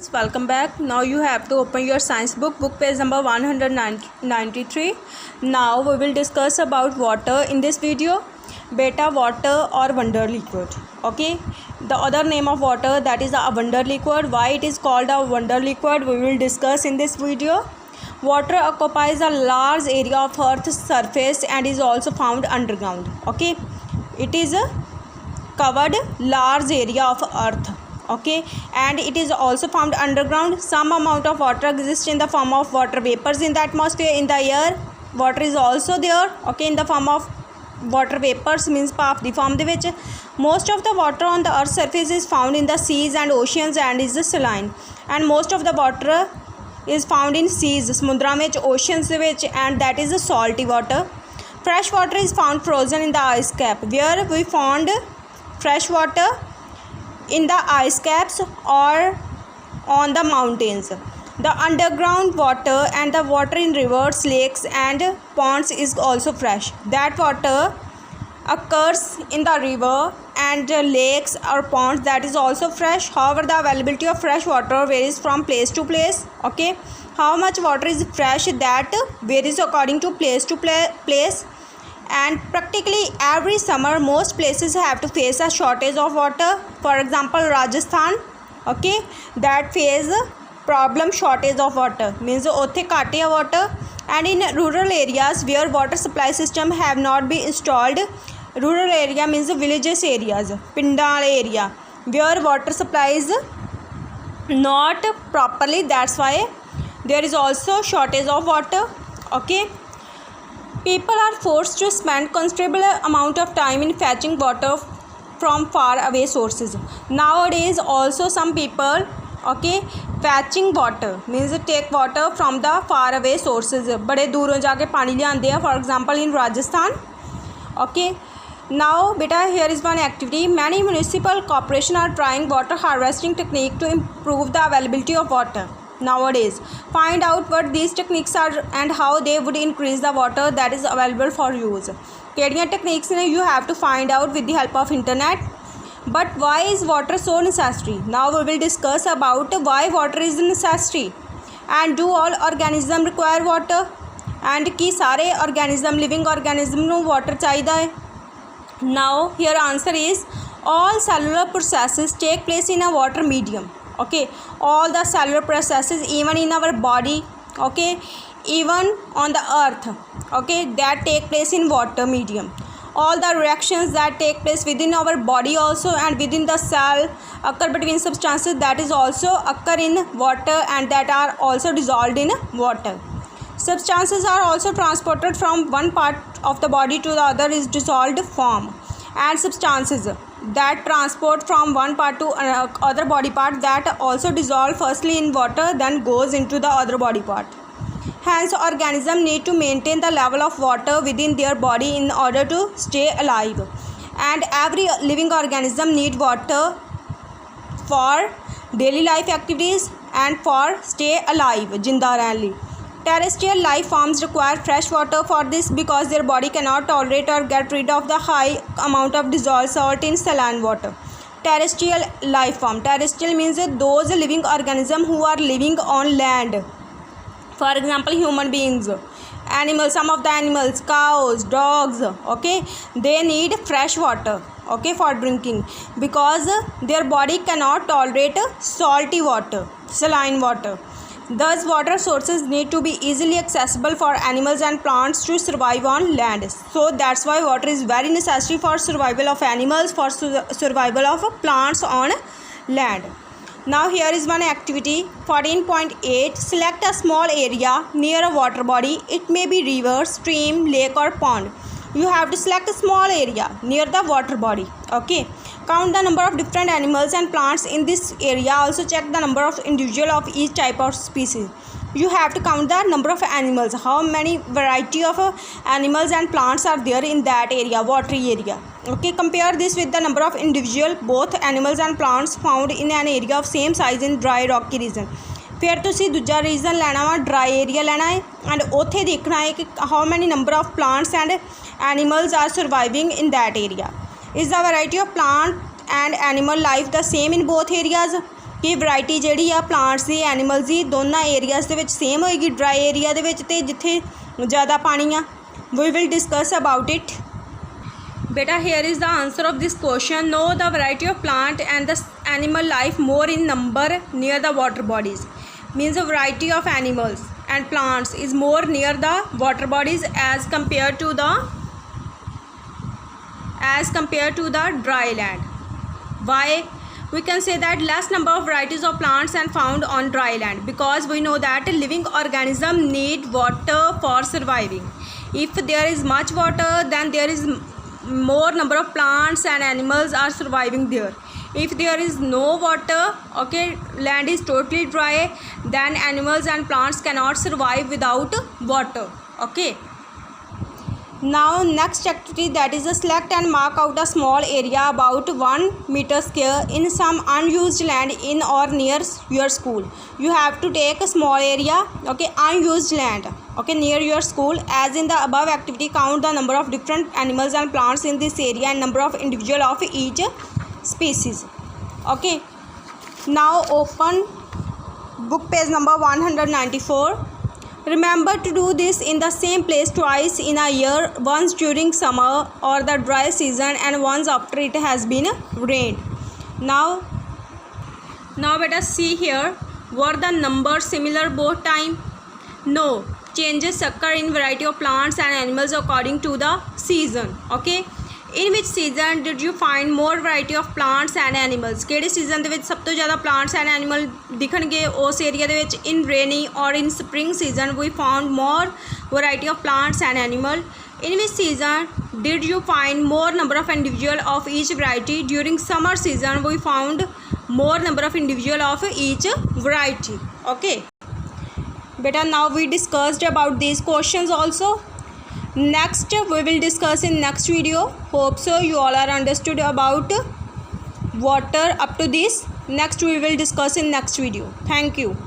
Welcome back. Now you have to open your science book page number 193. Now we will discuss about water in this video. Beta, water or wonder liquid. Okay, the other name of water, that is a wonder liquid. Why it is called a wonder liquid, we will discuss in this video. Water occupies a large area of earth's surface and is also found underground. Okay, it is a covered large area of earth. Okay, and it is also found underground. Some amount of water exists in the form of water vapors in the atmosphere. In the air, water is also there. Okay, in the form of water vapors, means ਭਾਪ the form ਦੇ ਵਿੱਚ. Most of the water on the earth's surface is found in the seas and oceans and is saline, and most of the water is found in seas, ਸਮੁੰਦਰਾਂ ਵਿੱਚ, oceans ਦੇ ਵਿੱਚ, and that is salty water. Fresh water is found frozen in the ice cap. Where we found fresh water? In the ice caps or on the mountains. The underground water and the water in rivers, lakes and ponds is also fresh. That water occurs in the river and lakes or ponds, that is also fresh. However, the availability of fresh water varies from place to place. Okay, how much water is fresh, that varies according to place to place. And practically every summer most places have to face a shortage of water. For example, Rajasthan, okay, that face problem shortage of water, means ਉੱਥੇ ਘੱਟ ਹੈ water. And in rural areas where water supply system have not been installed, rural area means villages areas, ਪਿੰਡਾਂ ਵਾਲੇ area, where water supply is not properly, that's why there is also shortage of water. Okay, people are forced to spend considerable amount of time in fetching water from far away sources. Nowadays also some people, okay, fetching water means take water from the far away sources, बड़े दूरों जाके पानी लियाते हैं. For example, in Rajasthan. Okay, now beta, here is one activity. Many municipal corporations are trying water harvesting technique to improve the availability of water nowadays. Find out what these techniques are and how they would increase the water that is available for use. ਕਿਹੜੀਆਂ techniques ਨੇ, you have to find out with the help of internet. But why is water so necessary? Now we will discuss about why water is necessary. And do all organisms require water? And ਕੀ ਸਾਰੇ organism, living organism ਨੂੰ water ਚਾਹੀਦਾ ਹੈ? Now here answer is all cellular processes take place in a water medium. Okay, all the cellular processes, even in our body, okay, even on the earth, okay, that take place in water medium. All the reactions that take place within our body also and within the cell occur between substances, that is also occur in water and that are also dissolved in water. Substances are also transported from one part of the body to the other is dissolved form, and substances that transport from one part to other body part that also dissolve firstly in water then goes into the other body part. Hence organisms need to maintain the level of water within their body in order to stay alive, and every living organism need water for daily life activities and for stay alive, जिंदा रहने ਲਈ. Terrestrial life forms require fresh water for this because their body cannot tolerate or get rid of the high amount of dissolved salt in saline water. Terrestrial life form. Terrestrial means those living organisms who are living on land. For example, human beings, animals, some of the animals, cows, dogs, okay, they need fresh water, okay, for drinking because their body cannot tolerate salty water, saline water. Thus, water sources need to be easily accessible for animals and plants to survive on land. So that's why water is very necessary for survival of animals, for survival of plants on land. Now here is one activity. 14.8. Select a small area near a water body. It may be river, stream, lake or pond. You have to select a small area near the water body. Okay, count the number of different animals and plants in this area. Also check the number of individual of each type of species. You have to count the number of animals, how many variety of animals and plants are there in that area, watery area. Okay, compare this with the number of individual both animals and plants found in an area of same size in dry rocky region. फिर ਤੁਸੀਂ ਦੂਜਾ reason ਲੈਣਾ ਵਾ, dry area ਲੈਣਾ ਹੈ and ਉੱਥੇ ਦੇਖਣਾ ਹੈ ਕਿ how many number of plants and animals are surviving in that area. Is the variety of plant and animal life the same in both areas? कि वैरायटी जिहड़ी आ प्लांट्स दी एनिमल्स दी दोनों एरियाज़ दे विच सेम होएगी, ड्राई एरिया दे विच ते जिथे ज़्यादा पानी आ। We will discuss about it. बेटा here is the answer of this question. Know the variety of plant and the animal life more in number near the water bodies. Means a variety of animals and plants is more near the water bodies as compared to the dry land. Why? We can say that less number of varieties of plants and found on dry land, because we know that living organism need water for surviving. If there is much water, then there is more number of plants and animals are surviving there. If there is no water, okay, land is totally dry, then animals and plants cannot survive without water. Okay, now next activity, that is select and mark out a small area about 1 meter square in some unused land in or near your school. You have to take a small area, okay, unused land, okay, near your school. As in the above activity, count the number of different animals and plants in this area and number of individual of each species. Okay, now open book page number 194. Remember to do this in the same place twice in a year, once during summer or the dry season and once after it has been rained. Now beta see here, were the numbers similar both time? No, changes occur in variety of plants and animals according to the season. Okay, in which season did you find more variety of plants and animals? किहड़े season दे विच सब तो ज़्यादा plants and animal दिखणगे उस area दे विच? In rainy or in spring season we found more variety of plants and animal. In which season did you find more number of individual of each variety? During summer season we found more number of individual of each variety. Okay, beta, now we discussed about these questions also. Next we will discuss in next video. Hope so you all are understood about water up to this. Next we will discuss in next video. Thank you.